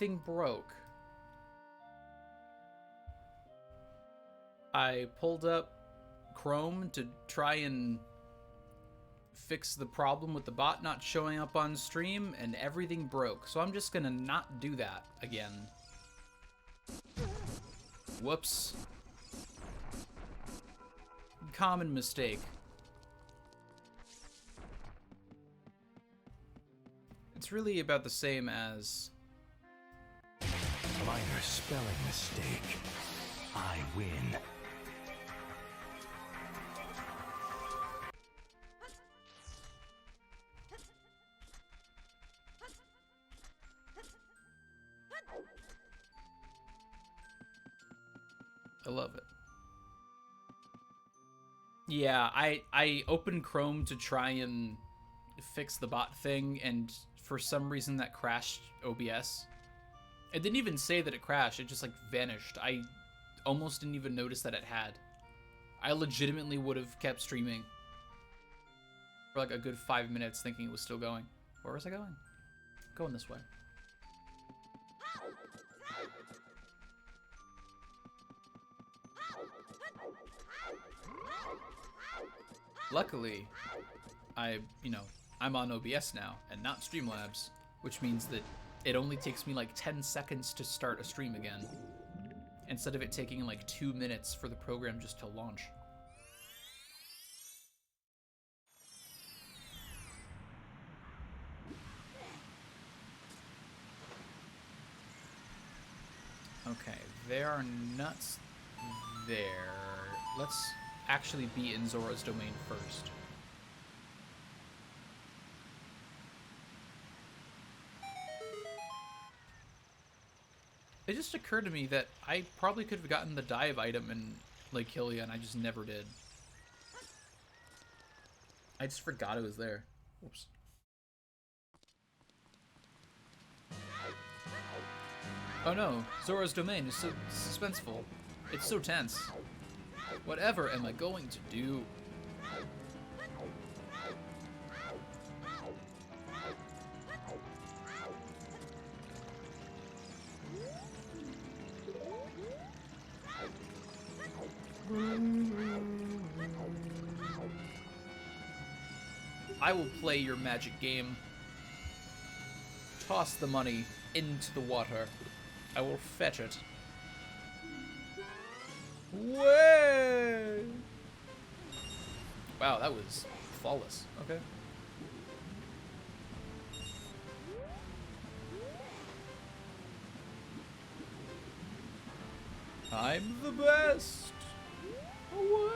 everything broke. I pulled up Chrome to try and fix the problem with the bot not showing up on stream, and everything broke. So I'm just gonna not do that again. Whoops. Common mistake. It's really about the same as... Minor spelling mistake. I win. I love it. Yeah, I opened Chrome to try and fix the bot thing, and for some reason that crashed OBS. It didn't even say that it crashed, it just like vanished. I almost didn't even notice that it had. I legitimately would have kept streaming for like a good 5 minutes thinking it was still going. Where was I going? Going this way. Luckily, I'm on OBS now and not Streamlabs, which means that it only takes me like 10 seconds to start a stream again, instead of it taking like 2 minutes for the program just to launch. Okay, there are nuts there. Let's actually be in Zora's domain first. It just occurred to me that I probably could have gotten the dive item in Lake Hylia, and I just never did. I just forgot it was there. Oops. Oh no, Zora's domain is so suspenseful. It's so tense. Whatever am I going to do? I will play your magic game. Toss the money into the water. I will fetch it. Way! Wow, that was flawless. Okay. I'm the best. Away.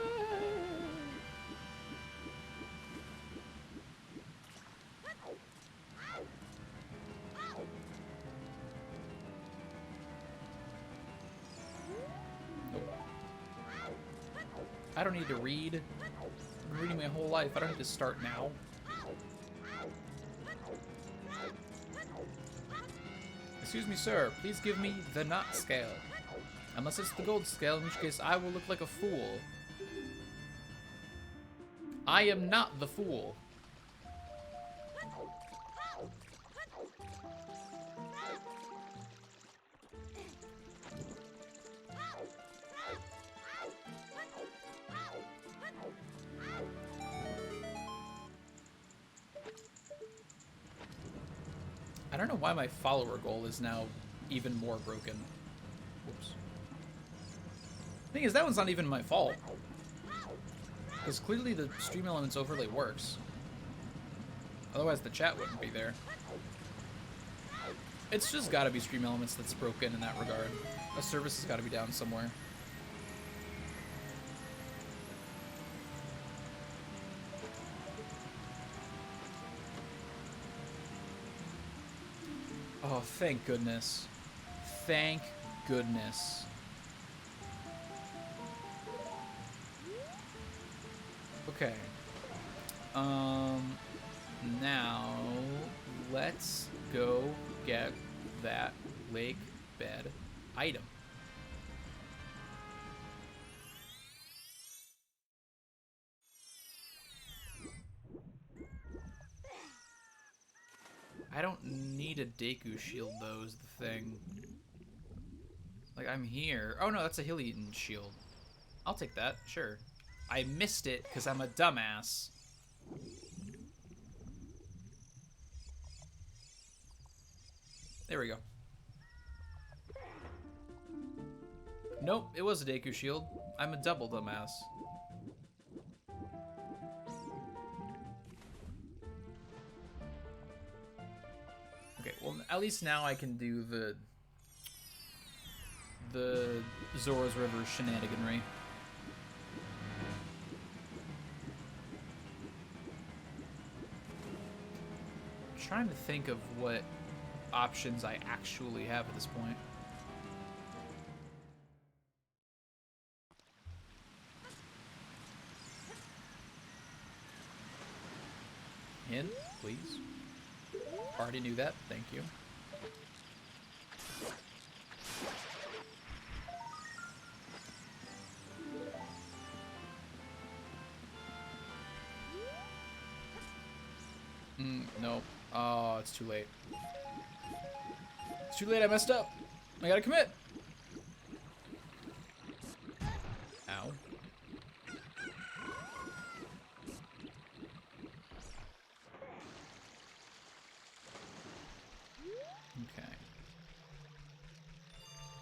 I don't need to read. I've been reading my whole life. I don't need to start now. Excuse me, sir. Please give me the not scale. Unless it's the gold scale, in which case I will look like a fool. I am not the fool. I don't know why my follower goal is now even more broken. Whoops. Thing is, that one's not even my fault. Because clearly the Stream Elements overlay works. Otherwise the chat wouldn't be there. It's just gotta be Stream Elements that's broken in that regard. A service has gotta be down somewhere. Oh, thank goodness. Thank goodness. Okay. Now let's go get that lake bed item. I don't need need a Deku shield, though, is the thing. Like, I'm here. Oh, no, that's a Hylian shield. I'll take that, sure. I missed it because I'm a dumbass. There we go. Nope, it was a Deku shield. I'm a double dumbass. Okay, well, at least now I can do the Zora's River shenaniganry. I'm trying to think of what options I actually have at this point. Hint, please. Already knew that. Thank you. Nope. Oh, it's too late. It's too late. I messed up. I gotta commit. Ow. Okay.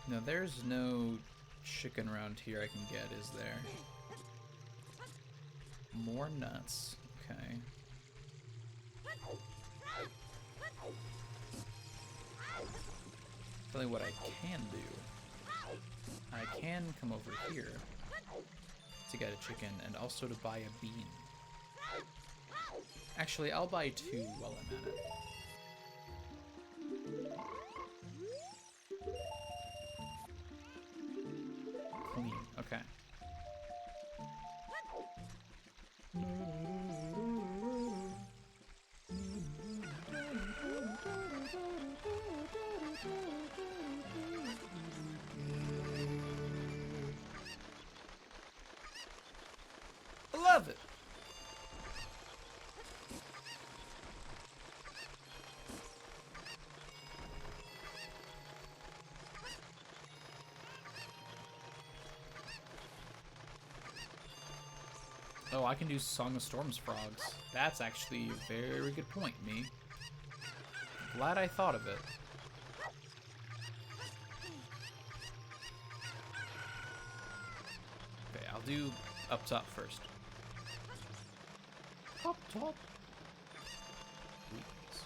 No, there's no chicken around here I can get, is there? More nuts. Okay. Tell you what I can do. I can come over here to get a chicken and also to buy a bean. Actually, I'll buy 2 while I'm at it. Clean. Okay. I love it. Oh, I can do Song of Storms frogs. That's actually a very good point, me. Glad I thought of it. Okay, I'll do up top first. Up top. Please.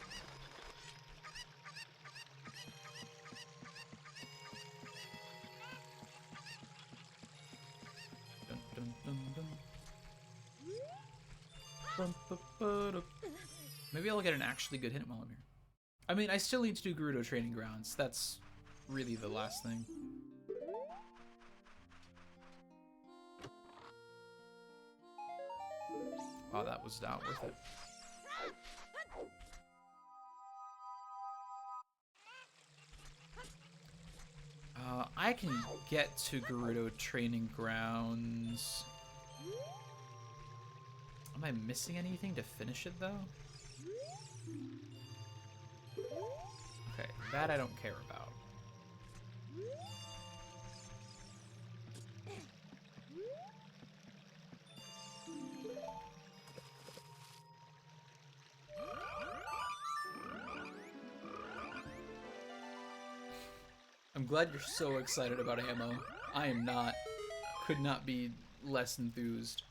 Dun, dun, dun, dun. Maybe I'll get an actually good hit while I'm here. I mean, I still need to do Gerudo Training Grounds. That's really the last thing. Wow, that was not worth it. I can get to Gerudo Training Grounds. Am I missing anything to finish it, though? Okay, that I don't care about. I'm glad you're so excited about ammo. I am not. Could not be less enthused.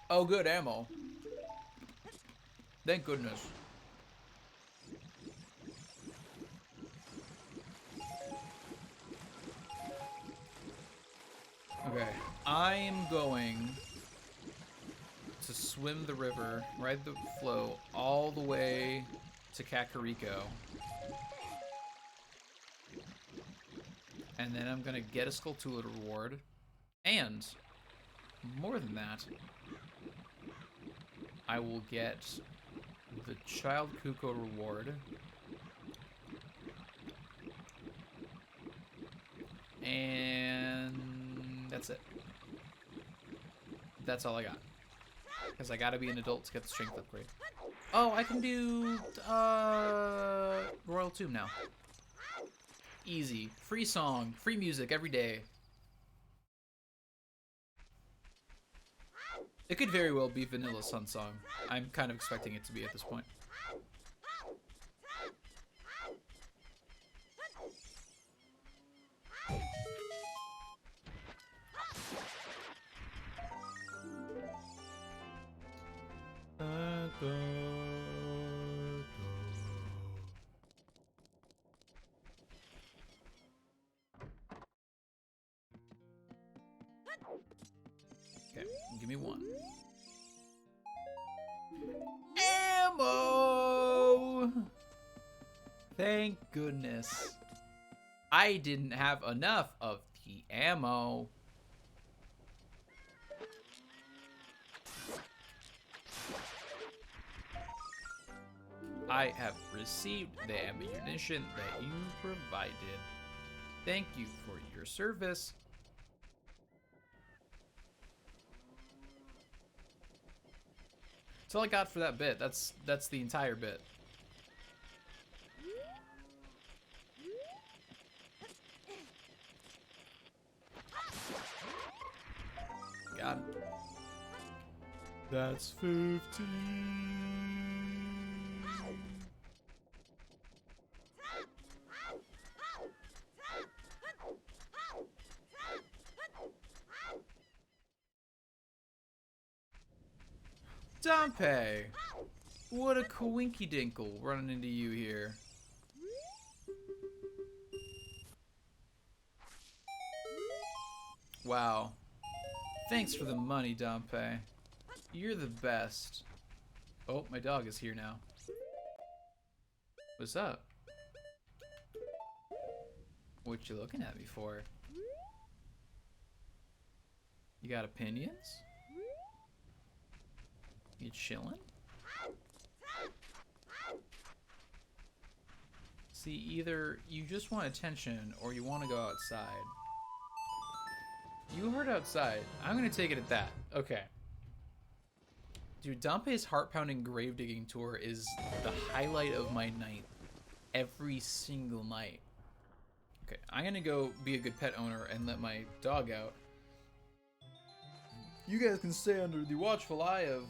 Oh, good ammo. Thank goodness. Okay, I'm going to swim the river, ride the flow all the way to Kakariko. And then I'm gonna get a Skulltula reward. And, more than that, I will get the Child Kuko reward. And that's it. That's all I got. Because I gotta be an adult to get the strength upgrade. Oh, I can do Royal Tomb now. Easy. Free song, free music every day. It could very well be Vanilla Sun Song. I'm kind of expecting it to be at this point. Okay, give me one. Ammo! Thank goodness. I didn't have enough of the ammo. I have received the ammunition that you provided. Thank you for your service. That's all I got for that bit. That's the entire bit. Got it. That's 15. Dompe! What a coinky dinkle running into you here. Wow. Thanks for the money, Dompe. You're the best. Oh, my dog is here now. What's up? What you looking at me for? You got opinions? You chillin'? See, either you just want attention or you want to go outside. You heard outside. I'm gonna take it at that. Okay. Dude, Dompe's heart-pounding grave digging tour is the highlight of my night. Every single night. Okay, I'm gonna go be a good pet owner and let my dog out. You guys can stay under the watchful eye of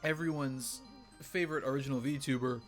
everyone's favorite original VTuber.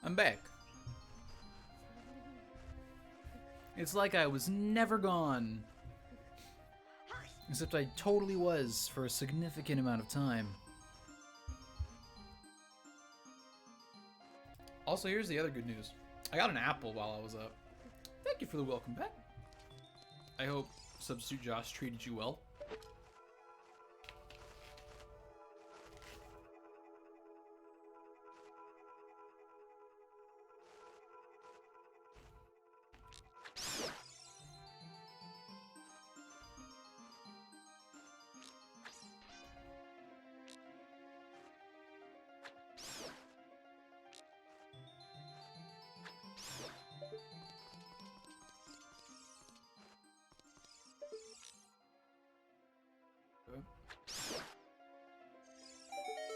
I'm back. It's like I was never gone. Except I totally was for a significant amount of time. Also, here's the other good news. I got an apple while I was up. Thank you for the welcome back. I hope Substitute Josh treated you well.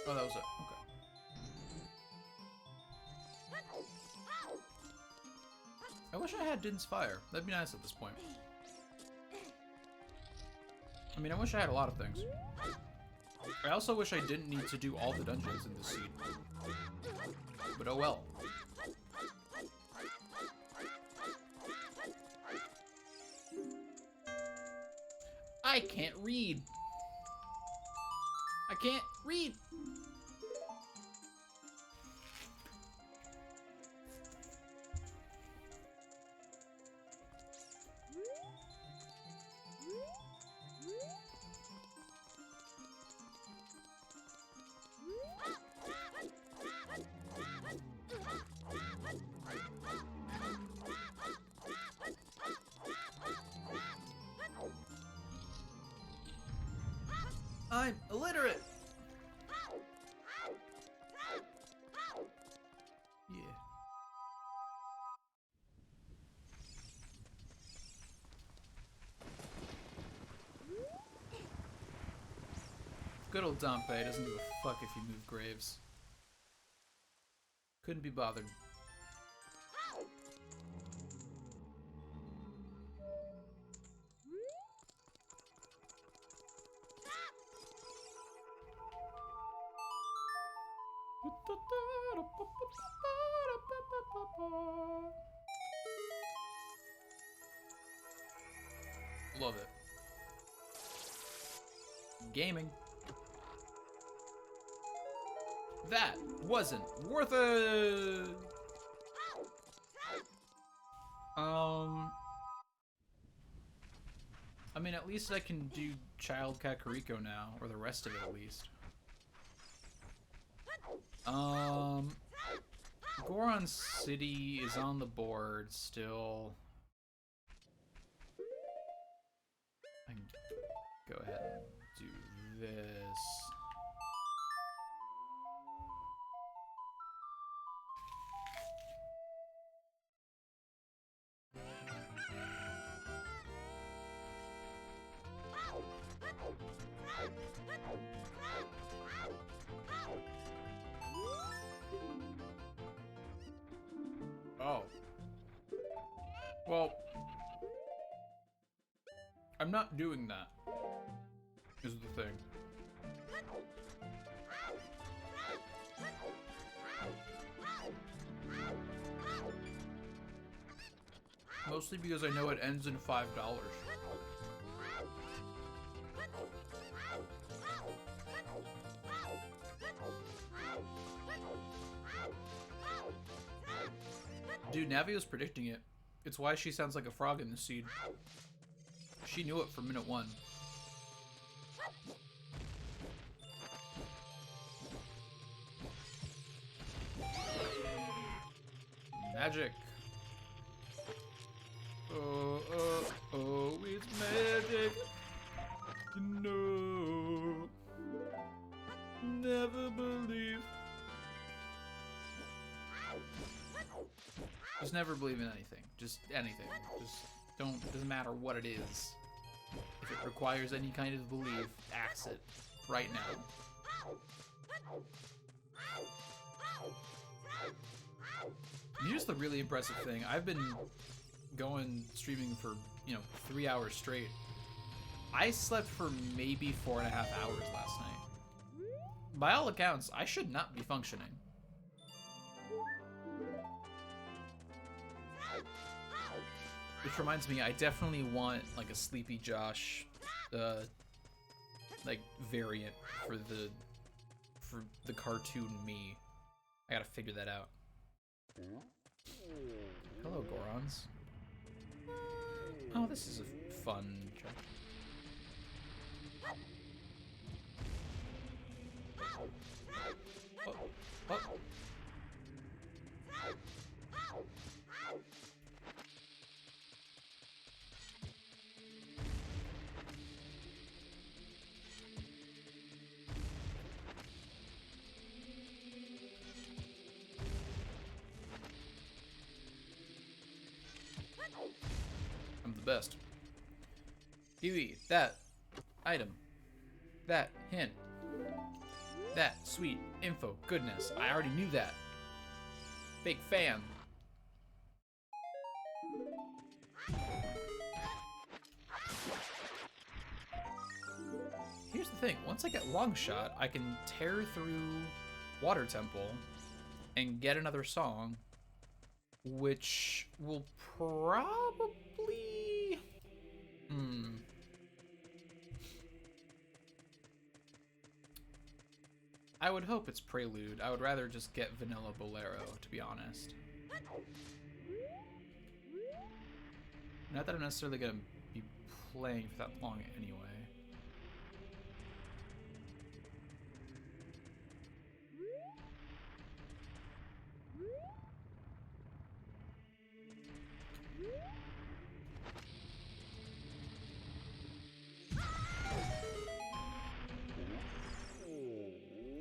Oh, that was it. Okay. I wish I had Din's Fire. That'd be nice at this point. I mean, I wish I had a lot of things. I also wish I didn't need to do all the dungeons in this seed. But oh well. I can't read. I can't read. I'm illiterate. Yeah. Good old Dompe doesn't give a fuck if you move graves. Couldn't be bothered. Love it. Gaming. That wasn't worth it. I mean, at least I can do Child Kakariko now, or the rest of it at least. Goron City is on the board still. I can go ahead and do this. Oh. Well, I'm not doing that, is the thing. Mostly because I know it ends in $5. Dude, Navi was predicting it. It's why she sounds like a frog in the seed. She knew it from minute one. Magic. Oh, oh, oh, it's magic. No. Never believe. Just never believe in anything. Just anything. Just don't, doesn't matter what it is. If it requires any kind of belief, axe it. Right now. Here's the really impressive thing. I've been streaming for, 3 hours straight. I slept for maybe 4.5 hours last night. By all accounts, I should not be functioning. Which reminds me, I definitely want like a Sleepy Josh, like variant for the cartoon me. I gotta figure that out. Hello, Gorons. Oh, this is a fun track. Oh, oh. I'm the best. Kiwi, that item, that hint, that sweet info, goodness, I already knew that. Big fan. Here's the thing, once I get Longshot, I can tear through Water Temple and get another song, which will probably... I would hope it's Prelude. I would rather just get Vanilla Bolero, to be honest. Not that I'm necessarily going to be playing for that long anyway.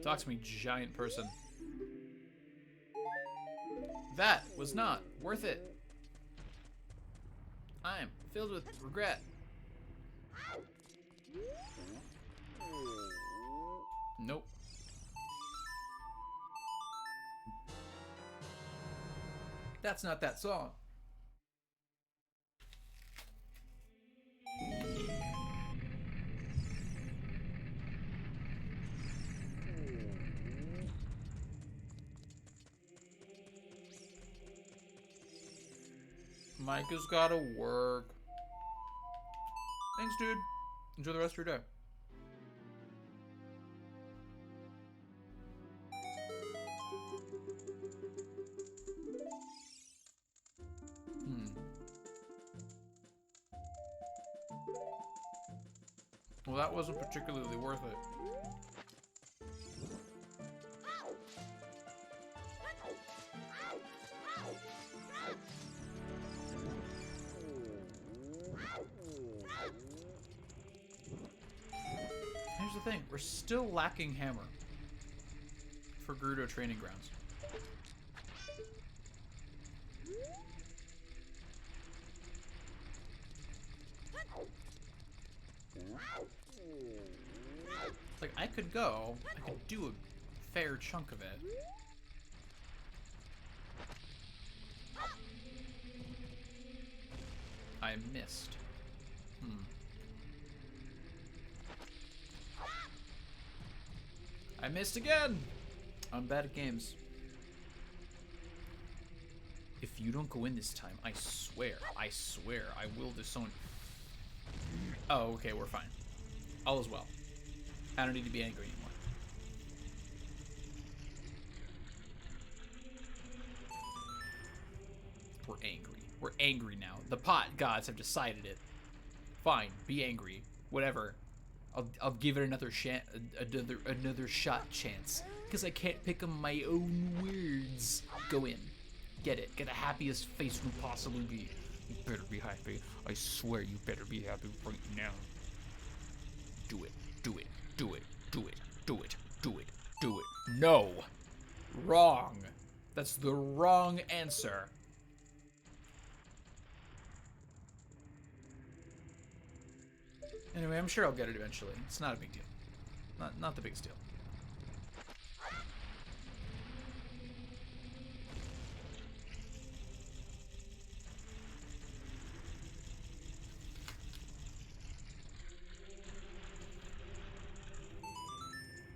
Talk to me, giant person. That was not worth it. I'm filled with regret. Nope. That's not that song. Micah's gotta work. Thanks, dude. Enjoy the rest of your day. Well, that wasn't particularly worth it. Here's the thing, we're still lacking Hammer for Gerudo Training Grounds. Like, I could do a fair chunk of it. I missed. I missed again! I'm bad at games. If you don't go in this time, I swear, I will disown. Oh, okay, we're fine. All is well. I don't need to be angry anymore. We're angry. We're angry now. The pot gods have decided it. Fine, be angry. Whatever. I'll give it another another shot chance. Because I can't pick on my own words. Go in. Get it. Get the happiest face you can possibly be. You better be happy. I swear you better be happy right now. Do it. Do it. Do it. Do it. Do it. Do it. Do it. No. Wrong. That's the wrong answer. Anyway, I'm sure I'll get it eventually. It's not a big deal. Not the biggest deal.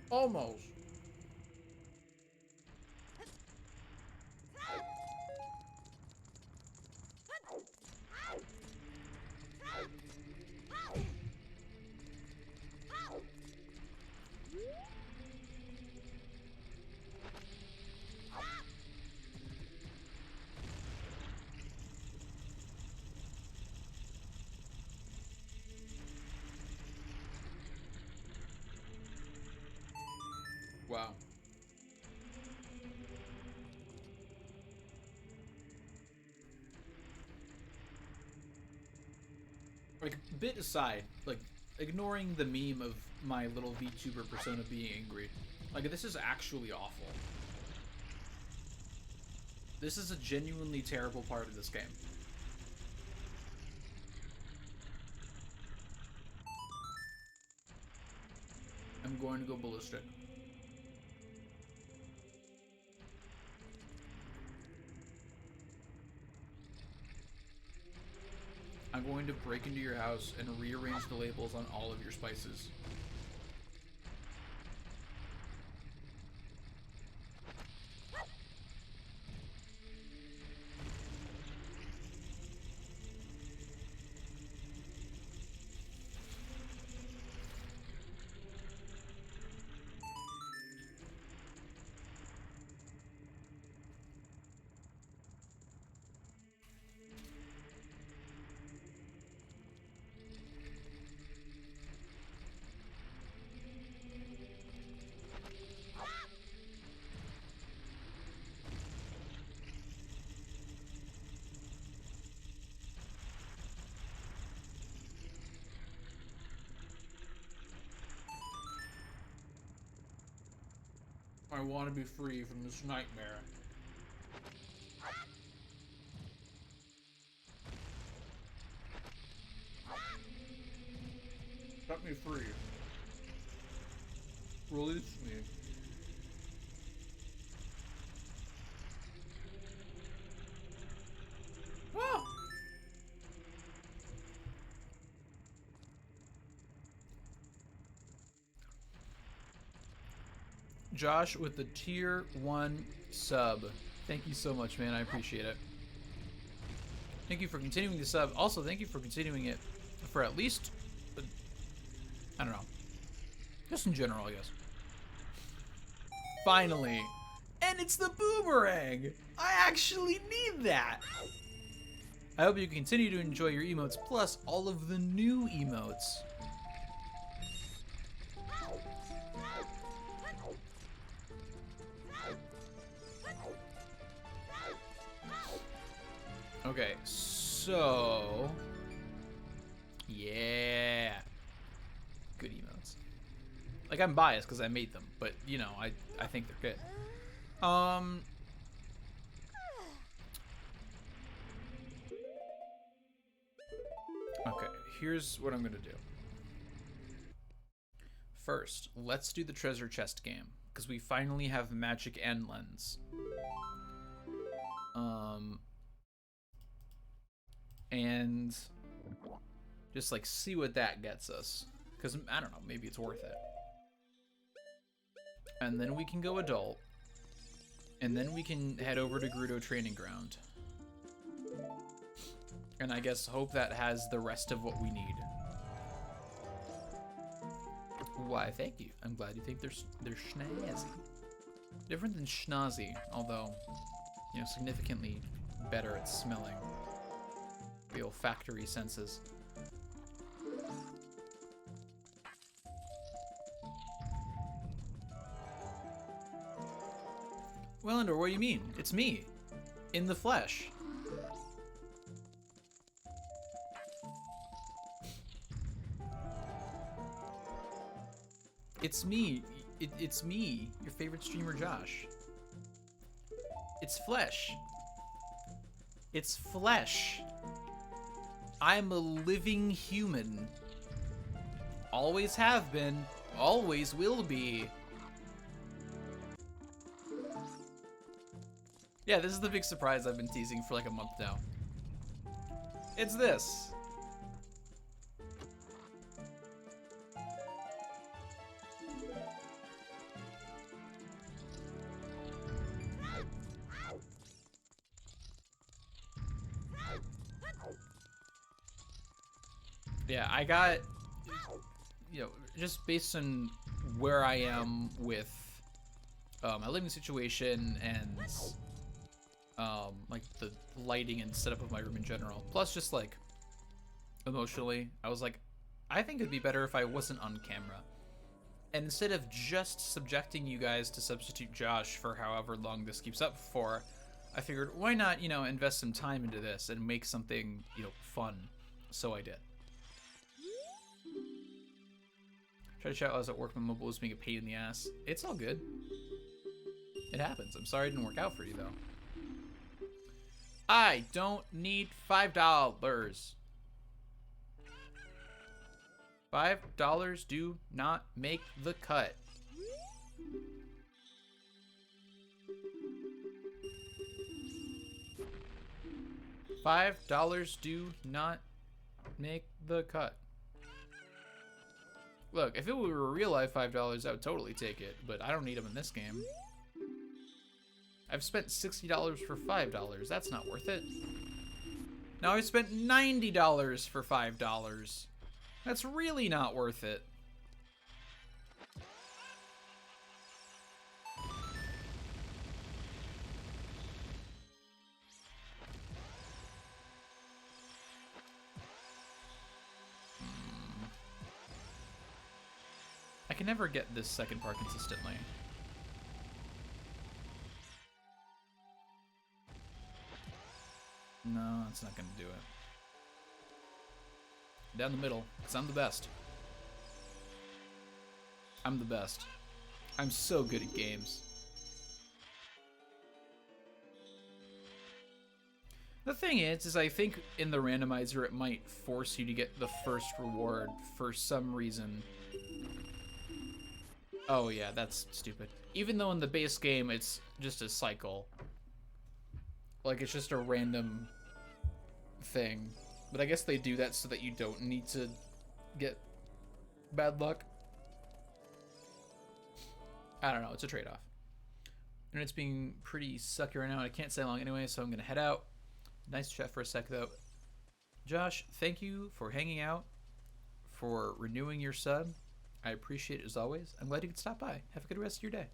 Almost. Wow. Like, bit aside, like, ignoring the meme of my little VTuber persona being angry, like, this is actually awful. This is a genuinely terrible part of this game. I'm going to go ballistic. I'm going to break into your house and rearrange the labels on all of your spices. I want to be free from this nightmare. Set me free. Release me. Ah! Josh with the tier 1 sub. Thank you so much, man. I appreciate it. Thank you for continuing the sub. Also, thank you for continuing it for at least, I don't know, just in general, I guess. Finally. And it's the boomerang. I actually need that. I hope you continue to enjoy your emotes, plus all of the new emotes. Okay, so yeah, good emotes. Like, I'm biased because I made them, but you know, I think they're good. Okay, here's what I'm gonna do. First, let's do the treasure chest game because we finally have magic and lens. And just like see what that gets us, because I don't know, maybe it's worth it. And then we can go adult, and then we can head over to Gerudo Training Ground, and I guess hope that has the rest of what we need. Why, thank you. I'm glad you think they're schnazzy. Different than schnazzy, although, you know, significantly better at smelling. The olfactory senses. Well, Endor, what do you mean? It's me. In the flesh. It's me. It's me, your favorite streamer, Josh. It's flesh. It's flesh. I'm a living human. Always have been. Always will be. Yeah, this is the big surprise I've been teasing for like a month now. It's this. Yeah, I got, you know, just based on where I am with my living situation and like the lighting and setup of my room in general, plus just like emotionally, I was like, I think it'd be better if I wasn't on camera. And instead of just subjecting you guys to substitute Josh for however long this keeps up for, I figured, why not, you know, invest some time into this and make something, you know, fun. So I did. Try to chat while I was at work. My mobile was being a pain in the ass. It's all good. It happens. I'm sorry it didn't work out for you, though. I don't need $5. $5 do not make the cut. $5 do not make the cut. Look, if it were real life $5, I would totally take it, but I don't need them in this game. I've spent $60 for $5. That's not worth it. Now I've spent $90 for $5. That's really not worth it. I can never get this second part consistently. No, that's not gonna do it. Down the middle, because I'm the best. I'm the best. I'm so good at games. The thing is I think in the randomizer it might force you to get the first reward for some reason. Oh yeah, that's stupid. Even though in the base game it's just a cycle. Like it's just a random thing. But I guess they do that so that you don't need to get bad luck. I don't know, it's a trade-off. And it's being pretty sucky right now, and I can't stay long anyway, so I'm gonna head out. Nice chat for a sec though. Josh, thank you for hanging out, for renewing your sub. I appreciate it as always. I'm glad you could stop by. Have a good rest of your day.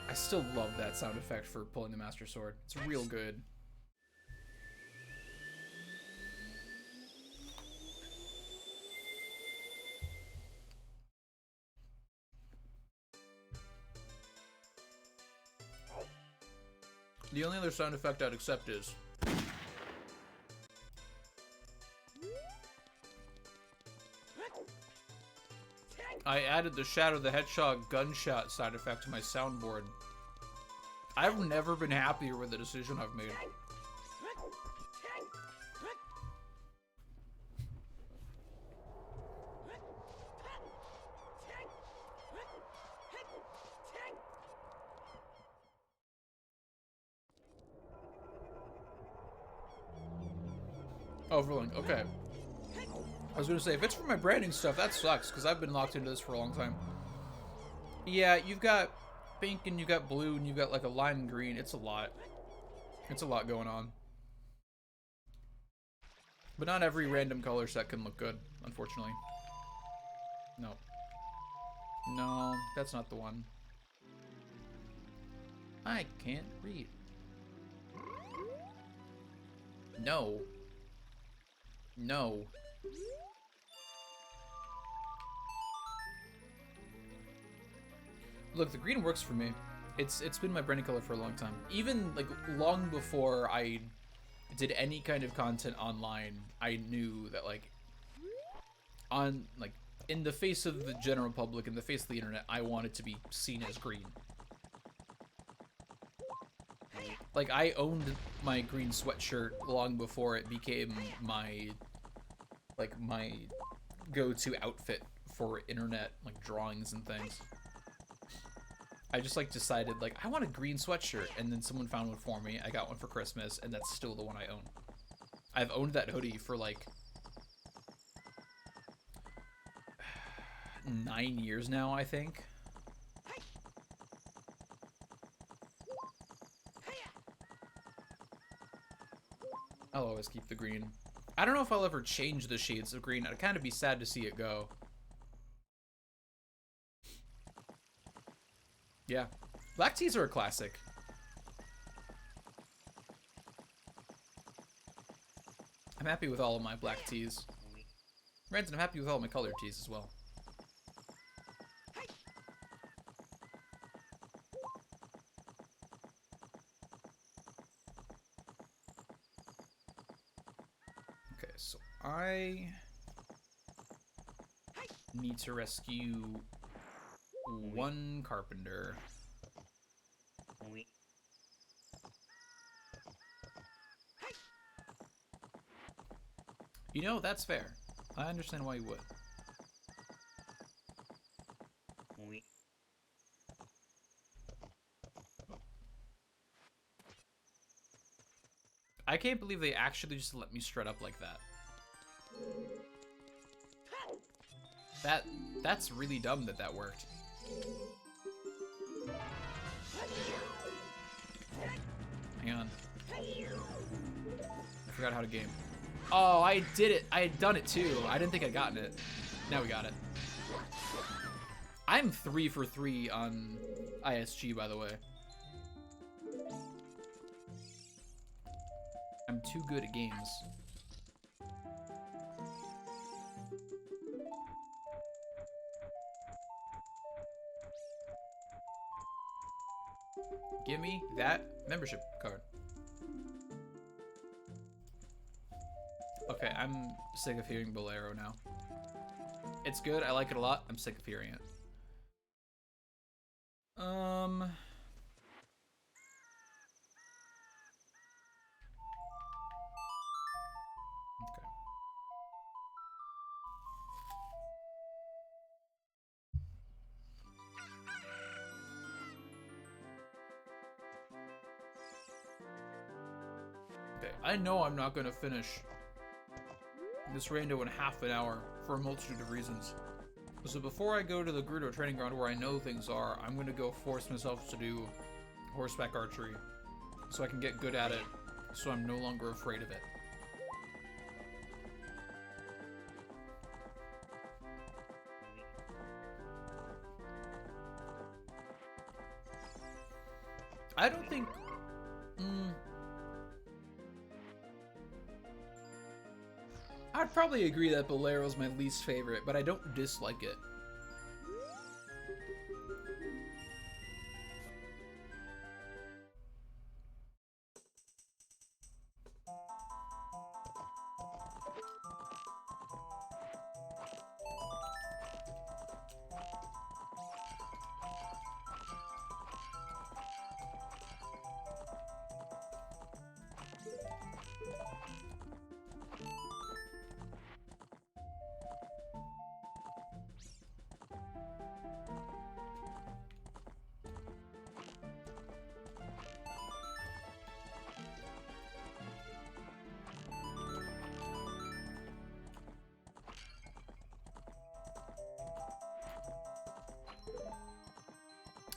I still love that sound effect for pulling the Master Sword. It's real good. The only other sound effect I'd accept is... I added the Shadow the Hedgehog gunshot sound effect to my soundboard. I've never been happier with the decision I've made. Overlink, okay. I was gonna say, if it's for my branding stuff, that sucks, because I've been locked into this for a long time. Yeah, you've got pink, and you've got blue, and you've got like a lime green. It's a lot. It's a lot going on. But not every random color set can look good, unfortunately. No. No, that's not the one. I can't read. No. No. Look, the green works for me. It's been my branding color for a long time. Even like long before I did any kind of content online, I knew that like in the face of the general public, in the face of the internet, I wanted to be seen as green. Like I owned my green sweatshirt long before it became my go-to outfit for internet like drawings and things. I just like decided like I want a green sweatshirt, and then someone found one for me. I got one for Christmas, and that's still the one I own. I've owned that hoodie for like 9 years now, I think. I'll always keep the green. I don't know if I'll ever change the shades of green. I'd kind of be sad to see it go. Yeah. Black teas are a classic. I'm happy with all of my black teas. Ranton, I'm happy with all my colored teas as well. Okay, so I need to rescue one carpenter. You know, that's fair. I understand why you would. I can't believe they actually just let me strut up like that. That's really dumb that that worked. Hang on. I forgot how to game. Oh, I did it. I had done it too. I didn't think I'd gotten it. Now we got it. I'm 3 for 3 on ISG, by the way. I'm too good at games. Give me that membership card. Okay, I'm sick of hearing Bolero now. It's good, I like it a lot. I'm sick of hearing it. Okay. Okay, I know I'm not gonna finish this rando in half an hour for a multitude of reasons. So before I go to the Gerudo training ground where I know things are, I'm gonna go force myself to do horseback archery so I can get good at it, so I'm no longer afraid of it. I don't think... I'd probably agree that Bolero is my least favorite, but I don't dislike it.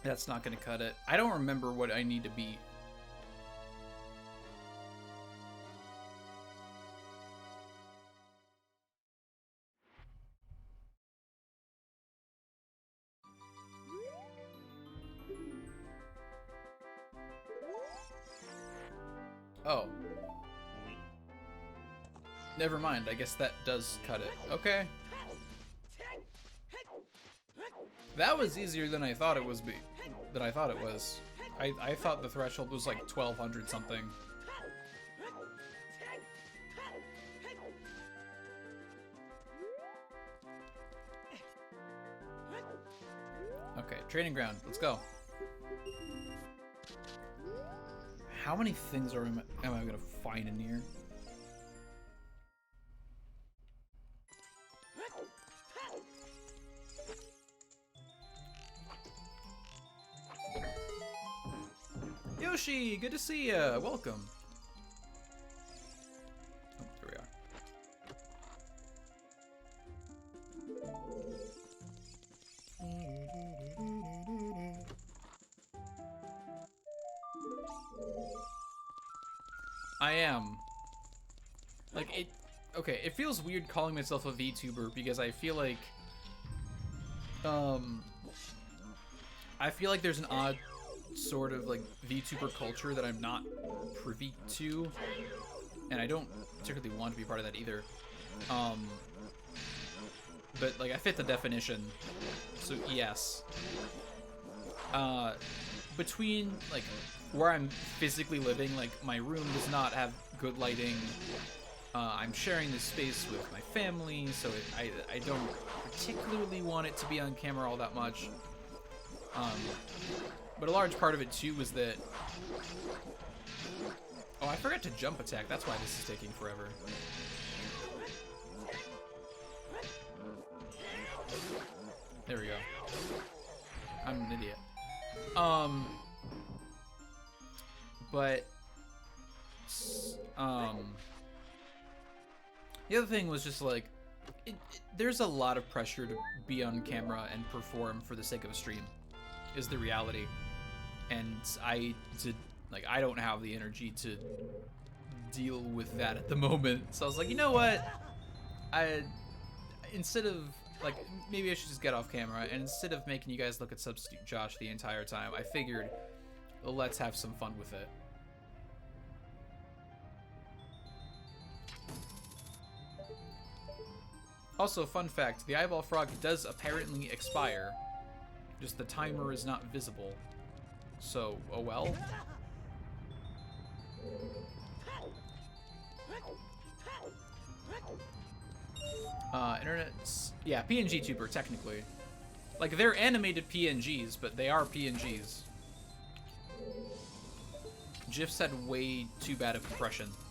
That's not gonna cut it. I don't remember what I need to beat. Oh. Never mind, I guess that does cut it. Okay. That was easier than I thought it was I thought the threshold was like 1200 something. Okay, training ground, let's go. How many things am I gonna find in here? Yoshi, good to see ya. Welcome. Oh, there we are. I am. Like, it... Okay, it feels weird calling myself a VTuber because I feel like... I feel like there's an odd sort of like VTuber culture that I'm not privy to, and I don't particularly want to be part of that either. But like I fit the definition, so yes. Between like where I'm physically living, like my room does not have good lighting. I'm sharing this space with my family, so I don't particularly want it to be on camera all that much. But a large part of it too was that... Oh, I forgot to jump attack. That's why this is taking forever. There we go. I'm an idiot. But... The other thing was just like, there's a lot of pressure to be on camera and perform for the sake of a stream, is the reality. And I don't have the energy to deal with that at the moment. So I was like, you know what? Instead of, like, maybe I should just get off camera, and instead of making you guys look at Substitute Josh the entire time, I figured, let's have some fun with it. Also, fun fact, the eyeball frog does apparently expire. Just the timer is not visible. So, oh well. Internet's... Yeah, PNGTuber, technically. Like, they're animated PNGs, but they are PNGs. GIFs had way too bad of compression. Yeah.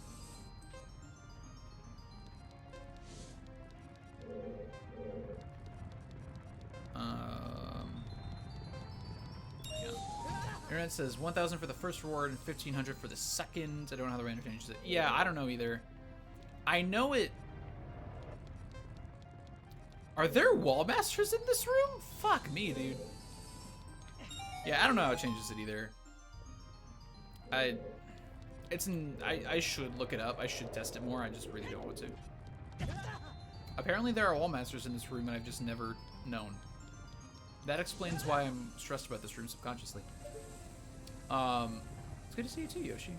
Internet says 1,000 for the first reward and 1,500 for the second. I don't know how the random changes it. Yeah, I don't know either. I know it... Are there wall masters in this room? Fuck me, dude. Yeah, I don't know how it changes it either. I should look it up. I should test it more. I just really don't want to. Apparently there are wall masters in this room and I've just never known. That explains why I'm stressed about this room subconsciously. It's good to see you too, Yoshi.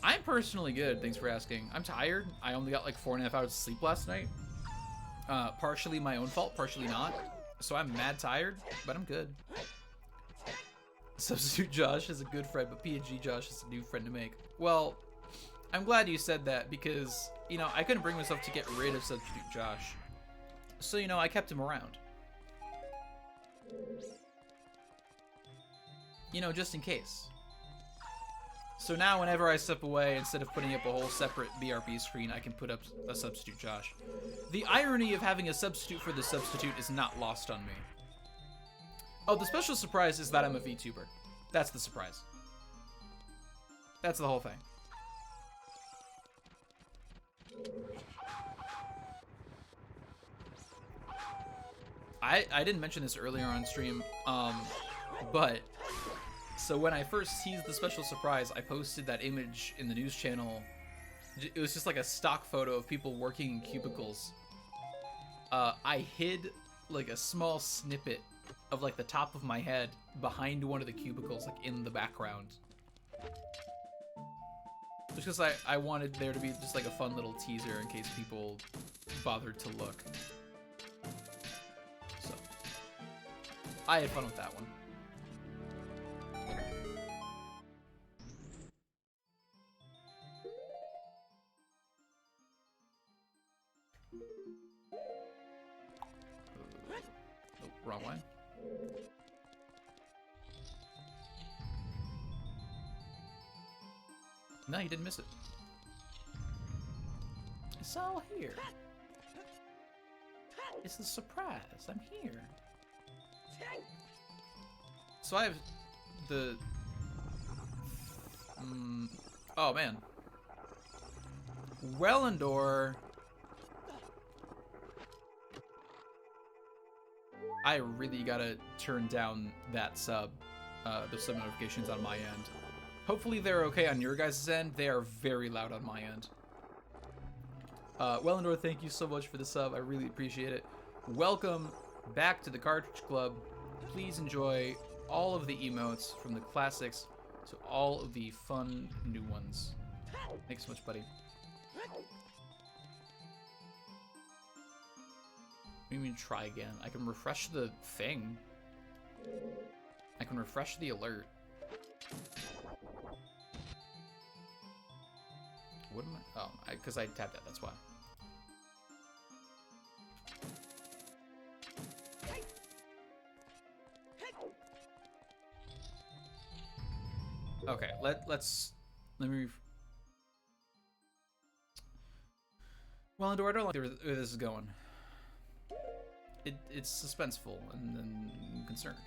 I'm personally good, thanks for asking. I'm tired. I only got like 4.5 hours of sleep last night. Partially my own fault, partially not. So I'm mad tired, but I'm good. Substitute Josh is a good friend, but PNG Josh is a new friend to make. Well, I'm glad you said that because, you know, I couldn't bring myself to get rid of Substitute Josh. So, you know, I kept him around. You know, just in case. So now whenever I step away, instead of putting up a whole separate BRB screen, I can put up a Substitute Josh. The irony of having a substitute for the substitute is not lost on me. Oh, the special surprise is that I'm a VTuber. That's the surprise. That's the whole thing. I didn't mention this earlier on stream, but so when I first teased the special surprise, I posted that image in the news channel. It was just like a stock photo of people working in cubicles. I hid like a small snippet of like the top of my head behind one of the cubicles, like in the background. Just because I wanted there to be just like a fun little teaser in case people bothered to look. So, I had fun with that one. Oh, wrong one. No, you didn't miss it. It's all here. It's the surprise. I'm here. So I have the... oh, man. Wellendor. I really gotta turn down that sub, the sub notifications on my end. Hopefully they're okay on your guys' end. They are very loud on my end. Wellendor, thank you so much for the sub. I really appreciate it. Welcome back to the Cartridge Club. Please enjoy all of the emotes from the classics to all of the fun new ones. Thanks so much, buddy. Let me try again. I can refresh the thing. I can refresh the alert. What am I? Oh, because I tapped that, that's why. Okay, let me. Well, Endor, I don't like where this is going. It's suspenseful and I'm concerned.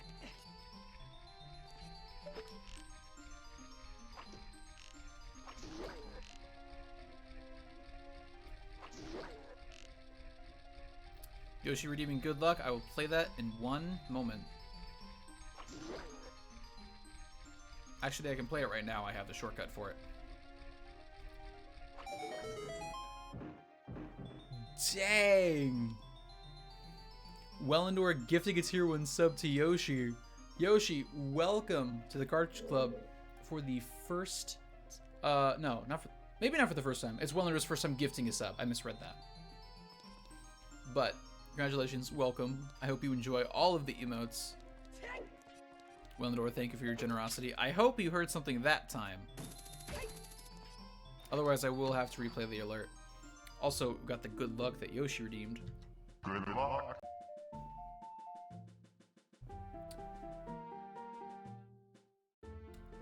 Yoshi redeeming good luck. I will play that in one moment. Actually, I can play it right now. I have the shortcut for it. Dang! Wellendor gifting a tier 1 sub to Yoshi. Yoshi, welcome to the Cartridge Club for the first... no, maybe not for the first time. It's Wellendor's first time gifting a sub. I misread that. But, congratulations, welcome. I hope you enjoy all of the emotes. Wellendor, thank you for your generosity. I hope you heard something that time. Otherwise, I will have to replay the alert. Also, we got the good luck that Yoshi redeemed. Good luck.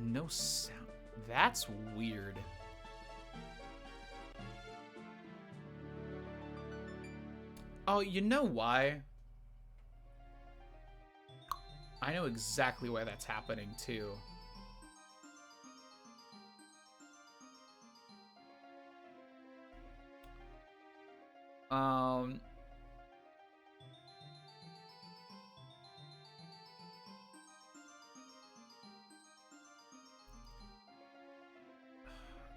No sound. That's weird. Oh, you know why? I know exactly why that's happening, too.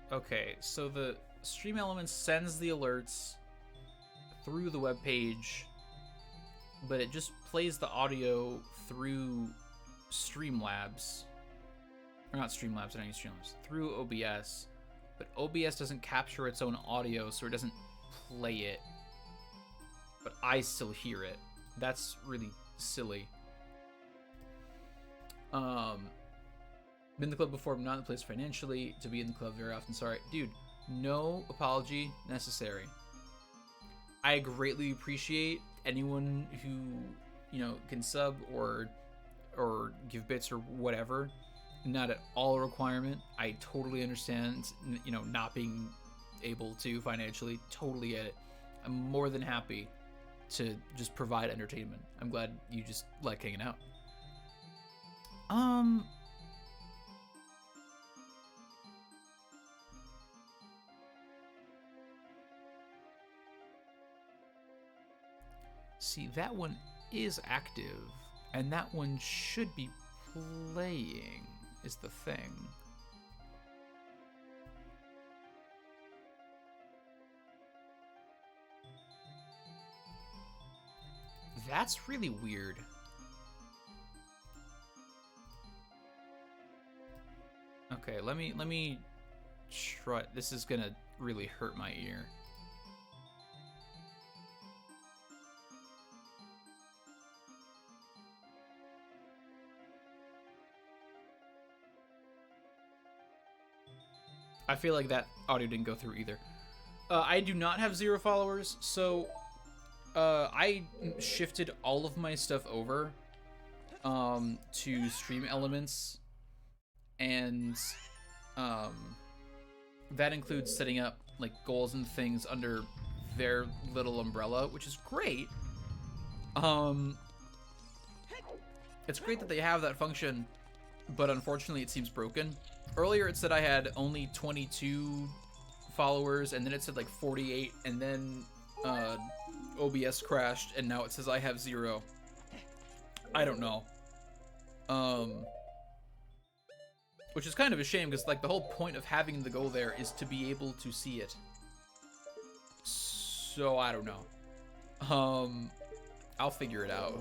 Okay, so the Stream Elements sends the alerts through the web page, but it just plays the audio through Streamlabs. Or not Streamlabs, I don't use Streamlabs. Through OBS. But OBS doesn't capture its own audio, so it doesn't play it. But I still hear it. That's really silly. Been in the club before, but not in the place financially to be in the club very often. Sorry. Dude, no apology necessary. I greatly appreciate anyone who, you know, can sub or give bits or whatever. Not at all a requirement. I totally understand, you know, not being able to financially. Totally get it. I'm more than happy to just provide entertainment. I'm glad you just like hanging out. See, that one is active, and that one should be playing, is the thing. That's really weird. Okay, let me try. This is gonna really hurt my ear. I feel like that audio didn't go through either. I do not have 0 followers, so I shifted all of my stuff over to Stream Elements, and that includes setting up like goals and things under their little umbrella, which is great. It's great that they have that function, but unfortunately it seems broken. Earlier it said I had only 22 followers, and then it said like 48, and then OBS crashed, and now it says I have 0. I don't know. Which is kind of a shame, because like the whole point of having the goal there is to be able to see it. So I don't know. I'll figure it out.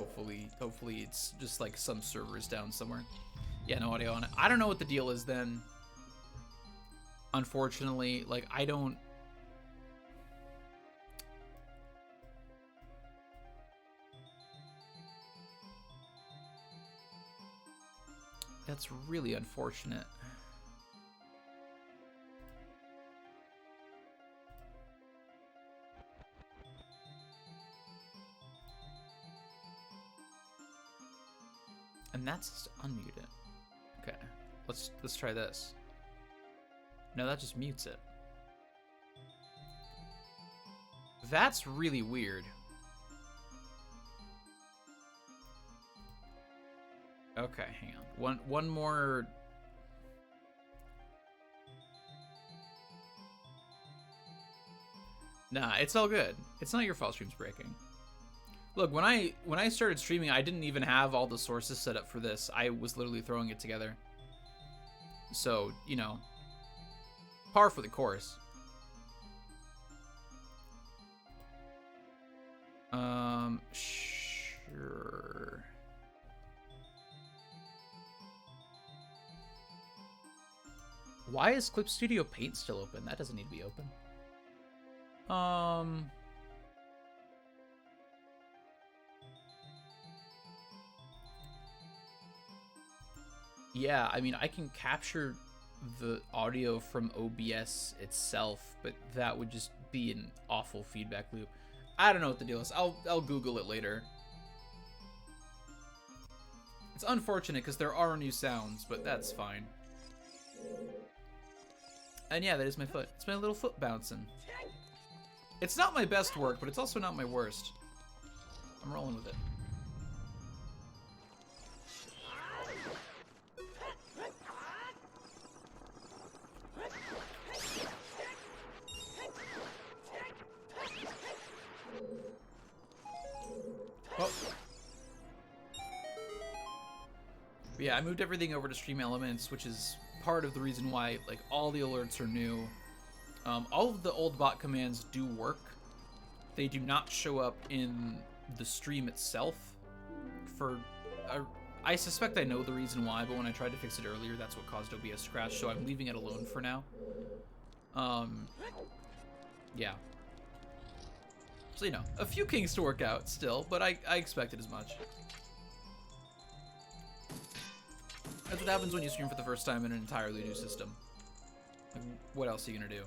Hopefully it's just like some servers down somewhere. Yeah, no audio on it. I don't know what the deal is then. Unfortunately, like I don't. That's really unfortunate. And that's just unmute it. Okay, let's try this. No, that just mutes it. That's really weird. Okay, hang on. One more. Nah, it's all good. It's not your fault stream's breaking. Look, when I started streaming, I didn't even have all the sources set up for this. I was literally throwing it together. So, you know, par for the course. Sure. Why is Clip Studio Paint still open? That doesn't need to be open. Yeah, I mean, I can capture the audio from OBS itself, but that would just be an awful feedback loop. I don't know what the deal is. I'll Google it later. It's unfortunate because there are new sounds, but that's fine. And yeah, that is my foot. It's my little foot bouncing. It's not my best work, but it's also not my worst. I'm rolling with it. Oh. But yeah, I moved everything over to Stream Elements, which is part of the reason why like all the alerts are new. All of the old bot commands do work. They do not show up in the stream itself. I suspect I know the reason why, but when I tried to fix it earlier, that's what caused OBS to crash, so I'm leaving it alone for now. Yeah. So, you know, a few kinks to work out still, but I expected as much. That's what happens when you stream for the first time in an entirely new system. Like, what else are you gonna do?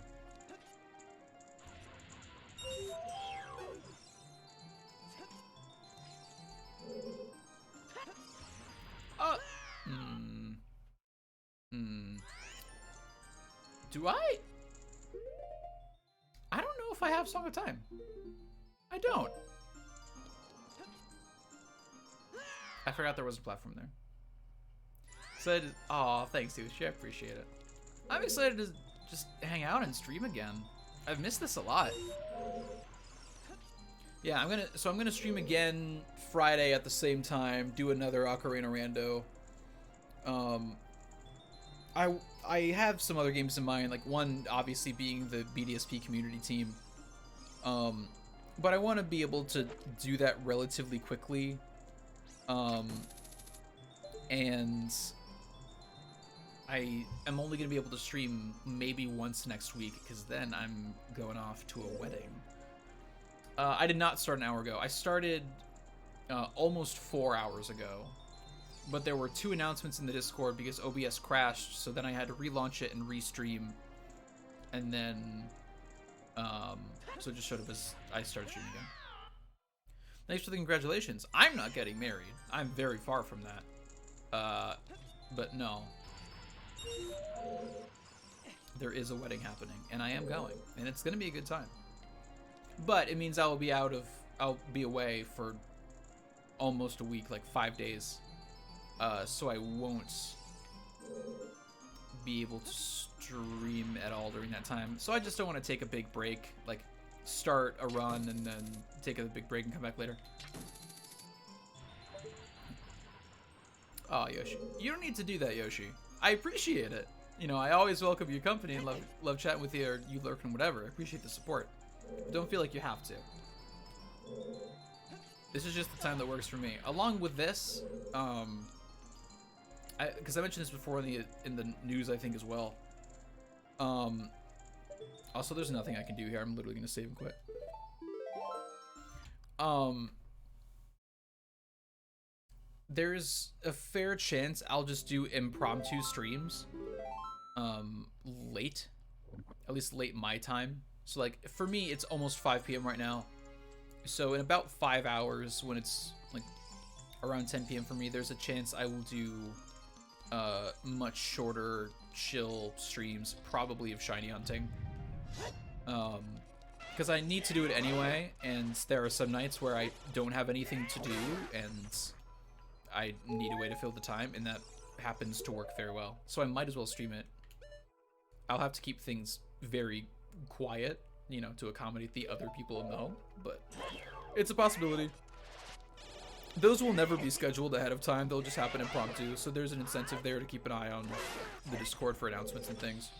Do I? I don't know if I have Song of Time. I don't. I forgot there was a platform there. Excited. Aw, thanks, Sushi. I appreciate it. I'm excited to just hang out and stream again. I've missed this a lot. Yeah, I'm gonna stream again Friday at the same time. Do another Ocarina Rando. I have some other games in mind. Like one, obviously, being the BDSP community team. But I want to be able to do that relatively quickly. And I am only going to be able to stream maybe once next week, because then I'm going off to a wedding. I did not start an hour ago. I started almost 4 hours ago. But there were 2 announcements in the Discord because OBS crashed, so then I had to relaunch it and restream. And then, so it just showed up as I started streaming again. Thanks for the congratulations. I'm not getting married. I'm very far from that. But no. There is a wedding happening, and I am going, and it's gonna be a good time. But it means I'll be away for almost a week, like 5 days. So I won't be able to stream at all during that time. So I just don't want to take a big break, like start a run and then take a big break and come back later. Oh, Yoshi. You don't need to do that, Yoshi. I appreciate it. You know, I always welcome your company and love chatting with you, or you lurking, whatever. I appreciate the support. Don't feel like you have to. This is just the time that works for me. Along with this, because I mentioned this before in the news, I think, as well. Also, there's nothing I can do here. I'm literally gonna save and quit. There's a fair chance I'll just do impromptu streams, late, at least late my time. So like for me, it's almost 5 p.m. right now. So in about 5 hours, when it's like around 10 p.m. for me, there's a chance I will do much shorter, chill streams, probably of shiny hunting. Because I need to do it anyway, and there are some nights where I don't have anything to do, and I need a way to fill the time, and that happens to work very well. So I might as well stream it. I'll have to keep things very quiet, you know, to accommodate the other people in the home, but it's a possibility. Those will never be scheduled ahead of time. They'll just happen impromptu, so there's an incentive there to keep an eye on the Discord for announcements and things.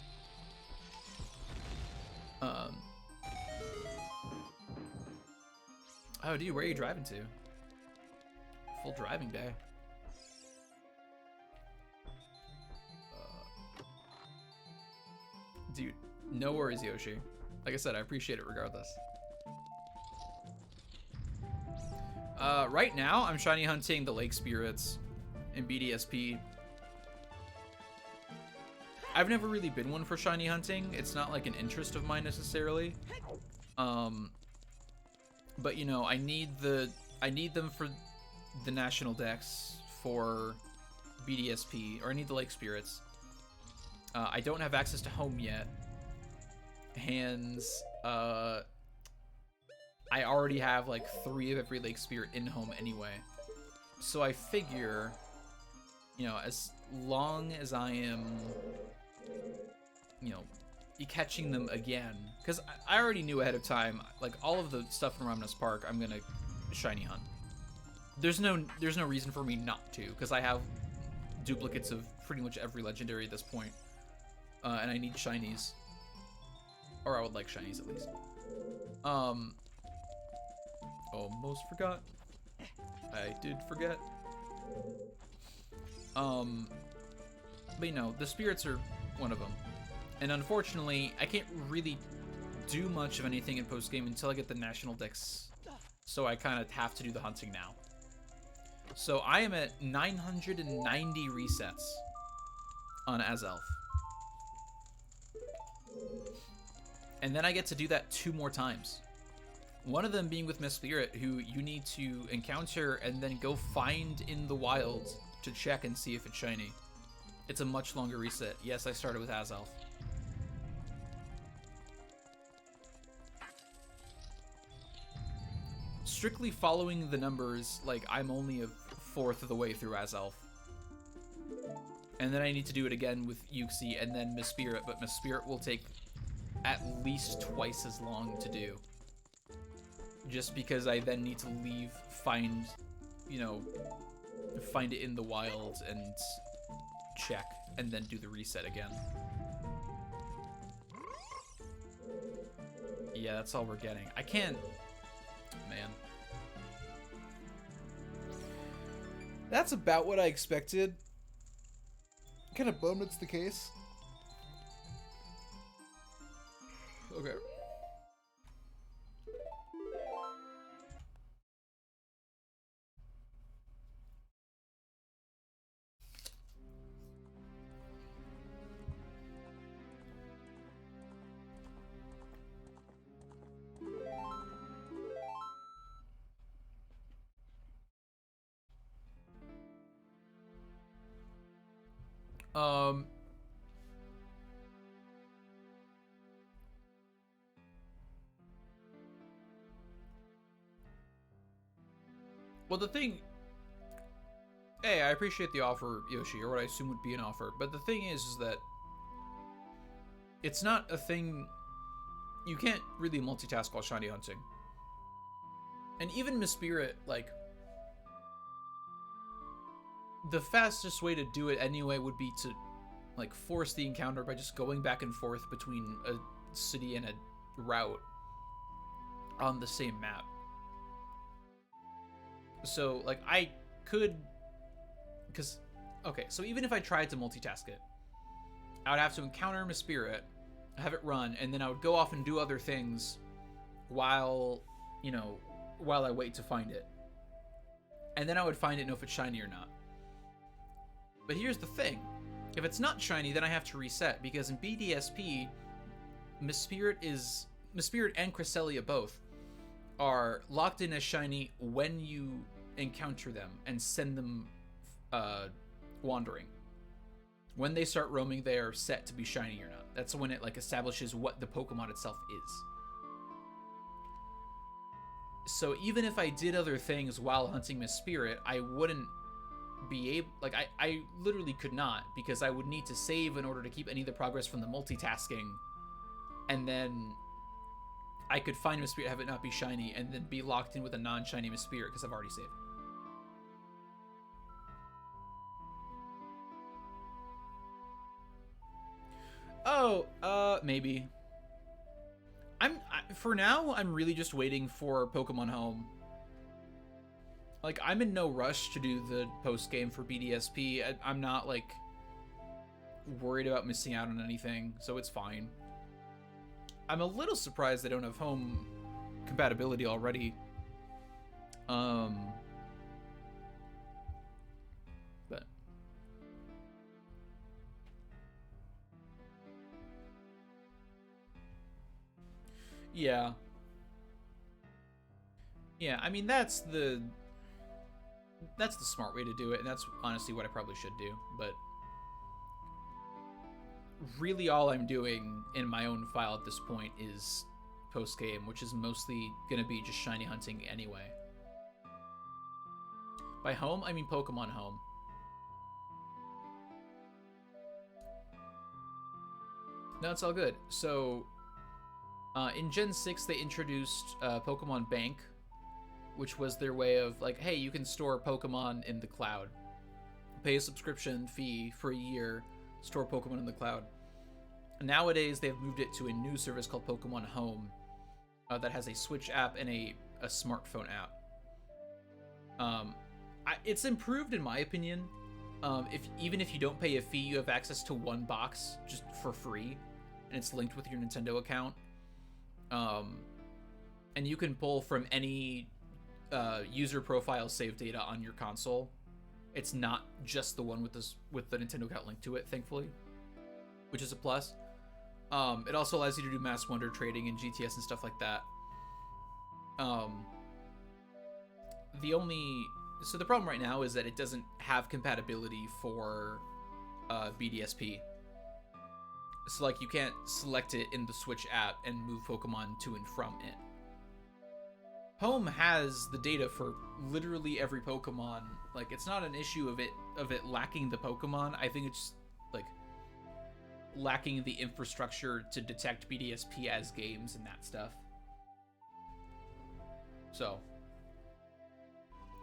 Oh, dude, where are you driving to? Full driving day. Dude, no worries, Yoshi. Like I said, I appreciate it regardless. Right now, I'm shiny hunting the lake spirits in BDSP. I've never really been one for shiny hunting. It's not like an interest of mine necessarily. But you know, I need them for the national decks for BDSP, or I need the lake spirits. I don't have access to home yet. Hands, I already have like 3 of every lake spirit in home anyway. So I figure, you know, as long as I am, you know, catching them again, because I already knew ahead of time, like all of the stuff from Ramnas Park, I'm gonna shiny hunt. There's no reason for me not to, because I have duplicates of pretty much every legendary at this point, and I need shinies, or I would like shinies at least. Almost forgot. I did forget. But you know, the spirits are one of them. And unfortunately, I can't really do much of anything in post-game until I get the national decks. So I kind of have to do the hunting now. So I am at 990 resets on Azelf. And then I get to do that 2 more times. One of them being with Miss Spirit, who you need to encounter and then go find in the wild to check and see if it's shiny. It's a much longer reset. Yes, I started with Azelf. Strictly following the numbers, like, I'm only a 4th of the way through Azelf. And then I need to do it again with Yuxi and then Miss Spirit, but Miss Spirit will take at least twice as long to do. Just because I then need to leave, find it in the wild and check, and then do the reset again. Yeah, that's all we're getting. I can't... Man. That's about what I expected. Kind of bummed it's the case. Okay. Well, the thing... Hey, I appreciate the offer, Yoshi, or what I assume would be an offer, but the thing is that it's not a thing... You can't really multitask while shiny hunting. And even Miss Spirit, like... The fastest way to do it anyway would be to, like, force the encounter by just going back and forth between a city and a route on the same map. So, like, I could... Because, okay, so even if I tried to multitask it, I would have to encounter my spirit, have it run, and then I would go off and do other things while, you know, while I wait to find it. And then I would find it and know if it's shiny or not. But here's the thing. If it's not shiny, then I have to reset, because in BDSP, Miss Spirit and Cresselia both are locked in as shiny when you encounter them and send them wandering. When they start roaming, they are set to be shiny or not. That's when it like establishes what the Pokemon itself is. So even if I did other things while hunting Miss Spirit, I wouldn't be able, like, I literally could not, because I would need to save in order to keep any of the progress from the multitasking, and then I could find Miss Spirit, have it not be shiny, and then be locked in with a non-shiny Miss Spirit because I've already saved. Oh, maybe. For now, I'm really just waiting for Pokemon Home. Like, I'm in no rush to do the post-game for BDSP. I'm not, like, worried about missing out on anything, so it's fine. I'm a little surprised they don't have home compatibility already. But yeah. Yeah, I mean, that's the smart way to do it, and that's honestly what I probably should do, but really all I'm doing in my own file at this point is post-game, which is mostly gonna be just shiny hunting anyway. By home, I mean Pokemon Home. No, it's all good. So, in Gen 6, they introduced Pokemon Bank, which was their way of, like, hey, you can store Pokemon in the cloud. Pay a subscription fee for a year, store Pokemon in the cloud. Nowadays, they've moved it to a new service called Pokemon Home that has a Switch app and a smartphone app. It's improved, in my opinion. Even if you don't pay a fee, you have access to one box just for free, and it's linked with your Nintendo account. And you can pull from any user profile save data on your console. It's not just the one with the Nintendo account linked to it, thankfully, which is a plus. It also allows you to do Mass Wonder trading and GTS and stuff like that. So the problem right now is that it doesn't have compatibility for BDSP. So, like, you can't select it in the Switch app and move Pokemon to and from it. Home has the data for literally every Pokemon. Like, it's not an issue of it lacking the Pokemon. I think it's, like, lacking the infrastructure to detect BDSP as games and that stuff. So,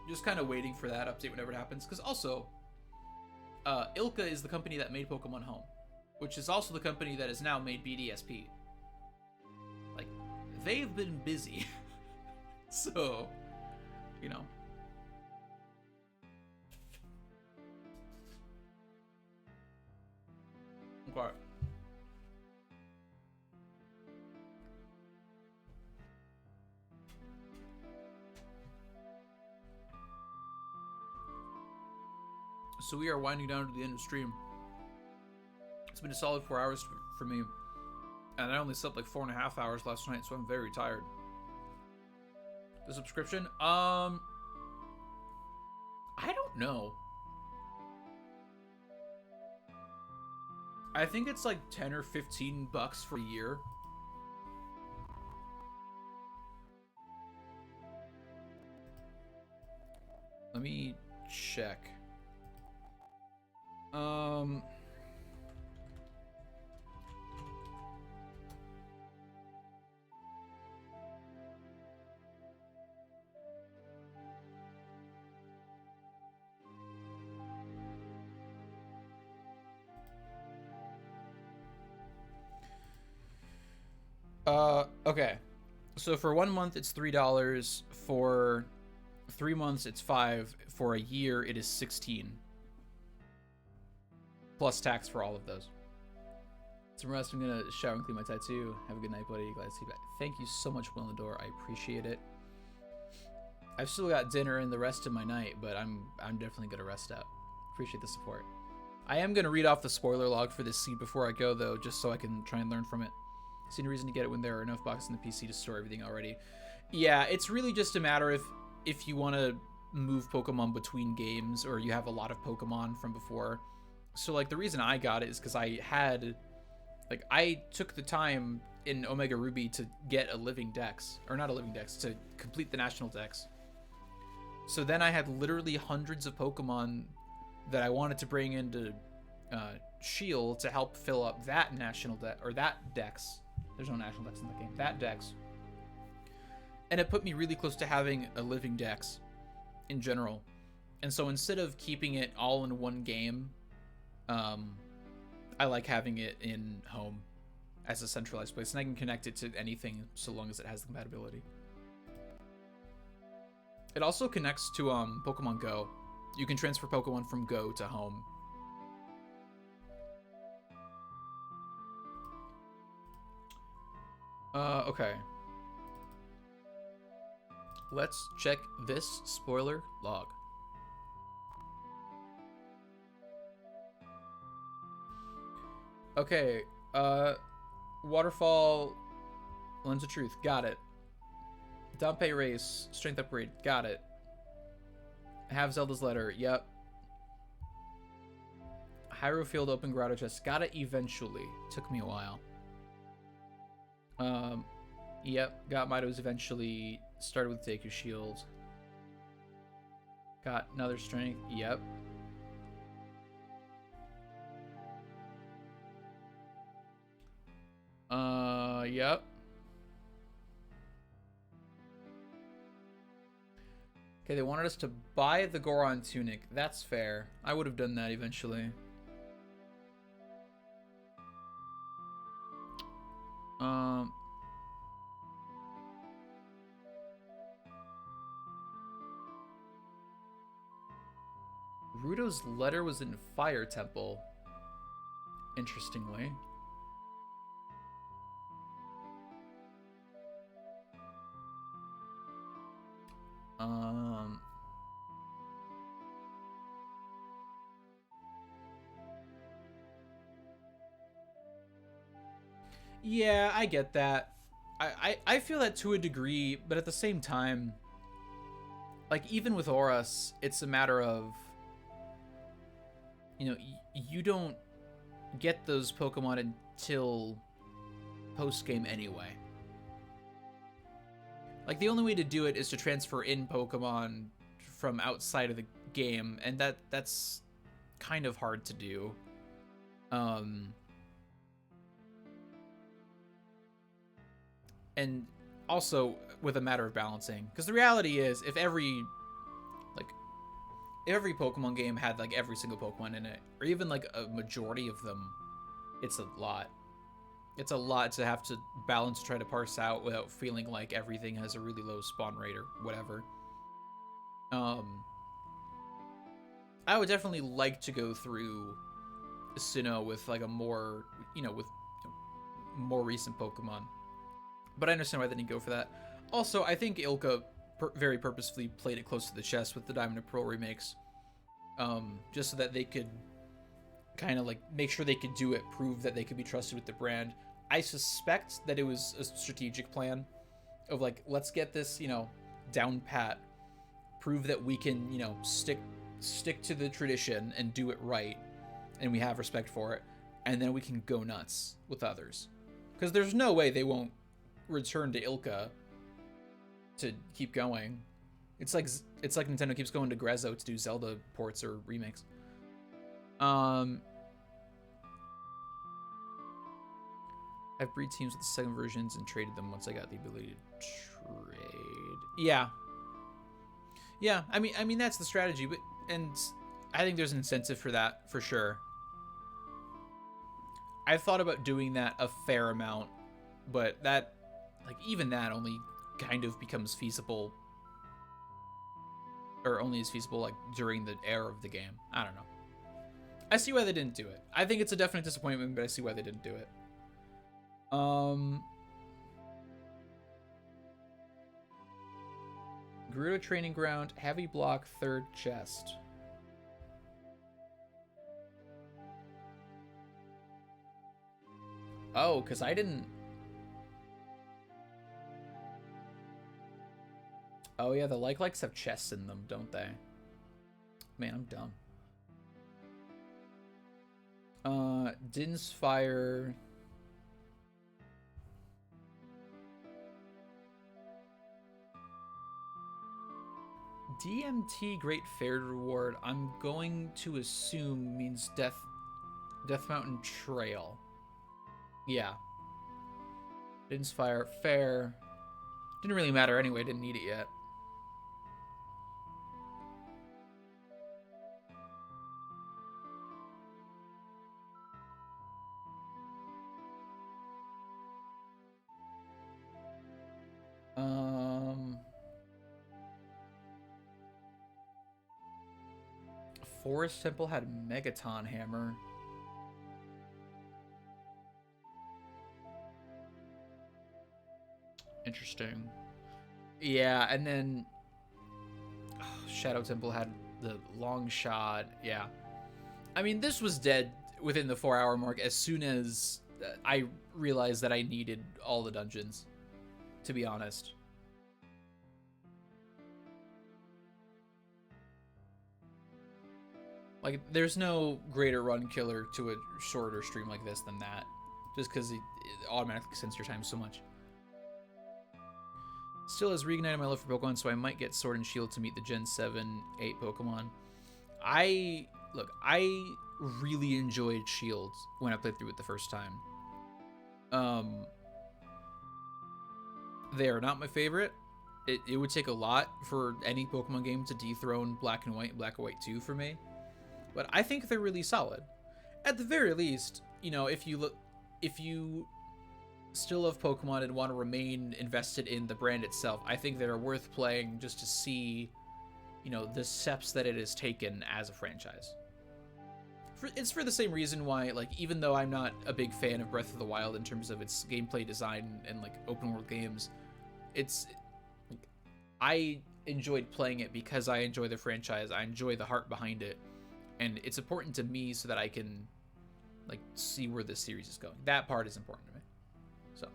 just kind of waiting for that update whenever it happens. Because also, Ilka is the company that made Pokemon Home, which is also the company that has now made BDSP. Like, they've been busy. So, you know. Okay. So we are winding down to the end of stream. It's been a solid 4 hours for me. And I only slept like 4.5 hours last night, so I'm very tired. The subscription? I don't know. I think it's like 10 or 15 bucks for a year. Let me check. Okay. So for 1 month, it's $3. For 3 months, it's 5. For a year, it is 16. Plus tax for all of those. Some rest. I'm gonna shower and clean my tattoo. Have a good night, buddy. Glad to see you back. Thank you so much, Will in the Door. I appreciate it. I've still got dinner and the rest of my night, but I'm definitely gonna rest out. Appreciate the support. I am gonna read off the spoiler log for this scene before I go, though, just so I can try and learn from it. See no reason to get it when there are enough boxes in the PC to store everything already. Yeah, it's really just a matter of if you want to move Pokemon between games, or you have a lot of Pokemon from before. So, like, the reason I got it is because I had, like, I took the time in Omega Ruby to get a living dex, or not a living dex, to complete the national dex. So then I had literally hundreds of Pokemon that I wanted to bring into Shield to help fill up that national dex, or that dex. There's no national dex in the game. That dex. And it put me really close to having a living dex in general. And so instead of keeping it all in one game, I like having it in home as a centralized place, and I can connect it to anything so long as it has the compatibility. It also connects to Pokemon Go. You can transfer Pokemon from Go to home. Okay. Let's check this spoiler log. Okay, Waterfall, Lens of Truth, got it. Dompe Race, Strength Upgrade, got it. Have Zelda's Letter, yep. Hyrule Field Open Grotto Chest, got it eventually. Took me a while. Yep, got Mido's eventually. Started with Deku Shield. Got another Strength, yep. Yep. Okay, they wanted us to buy the Goron tunic. That's fair. I would have done that eventually. Ruto's letter was in Fire Temple. Interestingly. Yeah, I get that. I feel that to a degree, but at the same time, like, even with Oras, it's a matter of, you know, you don't get those Pokemon until post-game anyway. Like, the only way to do it is to transfer in Pokemon from outside of the game, and that's kind of hard to do. And also with a matter of balancing, because the reality is, if every Pokemon game had like every single Pokemon in it, or even like a majority of them, it's a lot. It's a lot to have to balance, try to parse out without feeling like everything has a really low spawn rate or whatever. I would definitely like to go through Sinnoh with like a more, with more recent Pokemon. But I understand why they didn't go for that. Also, I think Ilka very purposefully played it close to the chest with the Diamond and Pearl remakes. Just so that they could kind of like make sure they could do it, prove that they could be trusted with the brand. I suspect that it was a strategic plan of like, let's get this, down pat, prove that we can, stick to the tradition and do it right, and we have respect for it, and then we can go nuts with others. Because there's no way they won't return to Ilka to keep going. It's like Nintendo keeps going to Grezzo to do Zelda ports or remakes. I've breed teams with the second versions and traded them once I got the ability to trade. Yeah. I mean that's the strategy, and I think there's an incentive for that for sure. I've thought about doing that a fair amount, but that, like, even that only kind of becomes feasible or only is feasible like during the era of the game. I don't know. I see why they didn't do it. I think it's a definite disappointment, but I see why they didn't do it. Gerudo Training Ground, heavy block, third chest. Oh, because I didn't... Oh yeah, the likes have chests in them, don't they? Man, I'm dumb. Din's Fire... DMT Great Fair Reward, I'm going to assume means Death Mountain Trail. Yeah. Din's Fire, fair. Didn't really matter anyway, didn't need it yet. Forest Temple had Megaton Hammer. Interesting. Yeah, and then Shadow Temple had the long shot. Yeah. I mean, this was dead within the 4-hour mark as soon as I realized that I needed all the dungeons, to be honest. Like, there's no greater run killer to a shorter stream like this than that, just because it automatically extends your time so much. Still has reignited my love for Pokemon, so I might get Sword and Shield to meet the Gen 7, 8 Pokemon. I really enjoyed Shield when I played through it the first time. They are not my favorite. It would take a lot for any Pokemon game to dethrone Black and White and Black and White 2 for me. But I think they're really solid. At the very least, you know, if you still love Pokemon and want to remain invested in the brand itself, I think they're worth playing just to see, you know, the steps that it has taken as a franchise. It's for the same reason why, like, even though I'm not a big fan of Breath of the Wild in terms of its gameplay design and, like, open world games, I enjoyed playing it because I enjoy the franchise, I enjoy the heart behind it, and it's important to me so that I can, like, see where this series is going. That part is important to me. So.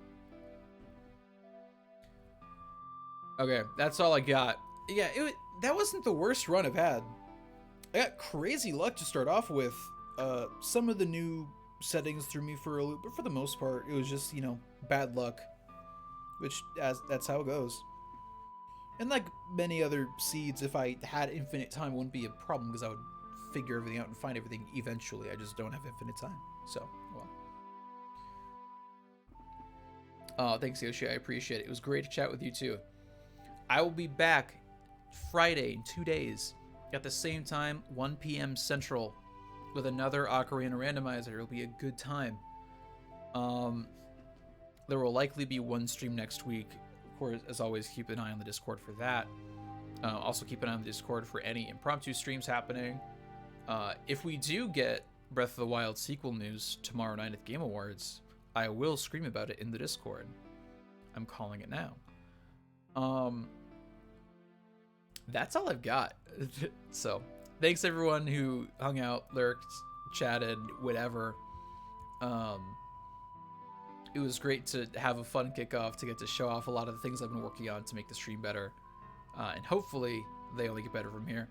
Okay, that's all I got. Yeah, that wasn't the worst run I've had. I got crazy luck to start off with. Some of the new settings threw me for a loop, but for the most part, it was just, you know, bad luck. Which, that's how it goes. And like many other seeds, if I had infinite time, it wouldn't be a problem because I would figure everything out and find everything eventually. I just don't have infinite time. So, well. Thanks, Yoshi. I appreciate it. It was great to chat with you, too. I will be back Friday in 2 days at the same time, 1 p.m. Central, with another Ocarina Randomizer. It'll be a good time. There will likely be one stream next week. Of course, as always, keep an eye on the Discord for that. Also, keep an eye on the Discord for any impromptu streams happening. If we do get Breath of the Wild sequel news tomorrow night at the Game Awards, I will scream about it in the Discord. I'm calling it now. That's all I've got. So, thanks everyone who hung out, lurked, chatted, whatever. It was great to have a fun kickoff, to get to show off a lot of the things I've been working on to make the stream better. And hopefully, they only get better from here.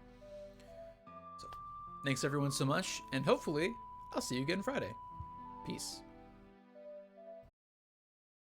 So, thanks everyone so much, and hopefully, I'll see you again Friday. Peace.